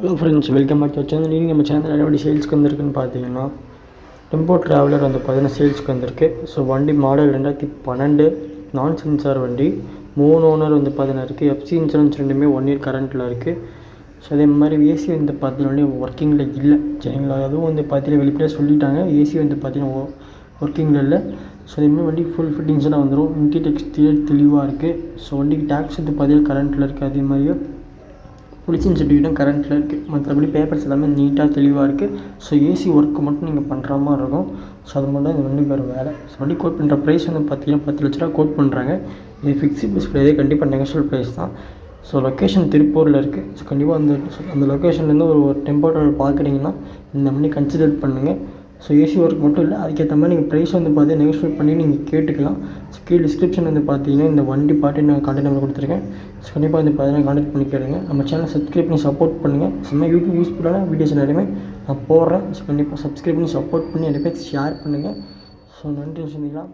Hello friends, welcome back to channel. நீங்கள் நம்ம channel எப்படி சேல்ஸ்க்கு வந்திருக்குன்னு பார்த்தீங்கன்னா, டெம்போ ட்ராவலர் வந்து பார்த்தீங்கன்னா சேல்ஸ்க்கு வந்திருக்கு. ஸோ வண்டி மாடல் 2012 நான் சென்சார் வண்டி, 3 ஓனர் வந்து பார்த்தீங்கன்னா இருக்குது. எஃப்சி இன்சூரன்ஸ் ரெண்டுமே 1 இயர் கரண்ட்டில் இருக்குது. ஸோ அதே மாதிரி ஏசி வந்து பார்த்தீங்கன்னா ஒர்க்கிங்கில் இல்லை, சரிங்களா? அதுவும் வந்து பார்த்தீங்கன்னா வெளிப்படையாக சொல்லிட்டாங்க, ஏசி வந்து பார்த்தீங்கன்னா ஒர்க்கிங்கில் இல்லை. ஸோ அதேமாதிரி வண்டி ஃபுல் ஃபிட்டிங்ஸ்லாம் வந்துடும். இன்டீரியர் எக்ஸ்டீரியர் தெளிவாக இருக்குது. ஸோ வண்டிக்கு டேக்ஸ் வந்து பார்த்தீங்கன்னா கரண்ட்டில் இருக்குது. அதே மாதிரியே பொலியூஷன் சர்டிஃபிகேட்டும் கரண்ட்டில் இருக்குது. மற்றபடி பேப்பர்ஸ் எல்லாமே நீட்டாக தெளிவாக இருக்குது. ஸோ ஏசி ஒர்க்கு மட்டும் நீங்கள் பண்ணுற மாதிரி இருக்கும். ஸோ அது மட்டும் தான் இந்த வண்டி வேறு வேலை. ஸோ வண்டி கோட் பண்ணுற ப்ரைஸ் வந்து பார்த்தீங்கன்னா 10 லட்ச ரூபா கோட் பண்ணுறாங்க. இது ஃபிக்ஸ்டு ப்ரைஸ் கிடையாது, கண்டிப்பாக நெகோஷியபிள் ப்ரைஸ் தான். ஸோ லொக்கேஷன் திருப்பூரில் இருக்குது. ஸோ கண்டிப்பாக அந்த லொக்கேஷன்லேருந்து ஒரு டெம்போ ட்ராவலர் பார்க்குறீங்கன்னா இந்த வண்டி கன்சிடர் பண்ணுங்கள். ஸோ ஏசி ஒர்க் மட்டும் இல்லை, அதுக்கேற்ற மாதிரி நீங்கள் ப்ரைஸ் வந்து பார்த்தீங்கன்னா நெகோஷியேட் பண்ணி நீங்கள் கேட்டுக்கலாம். ஸோ கீழே டிஸ்கிரிப்ஷன் வந்து பார்த்தீங்கன்னா இந்த வண்டி பாட்டு நான் கான்டாக்ட் நம்பர் கொடுத்துருக்கேன். ஸோ கண்டிப்பாக வந்து பார்த்தீங்கன்னா கான்டாக்ட் பண்ணி கேளுங்க. நம்ம சேனல் சப்ஸ்கிரைப் பண்ணி சப்போர்ட் பண்ணுங்கள். சும்மா யூடியூப் யூஸ்ஃபுல்லான வீடியோஸ் நிறையவே நான் போடுறேன். ஸோ கண்டிப்பாக சப்ஸ்கிரைப் பண்ணி சப்போர்ட் பண்ணி நிறைய பேர் ஷேர் பண்ணுங்கள். ஸோ நன்றி, சந்திக்கலாம்.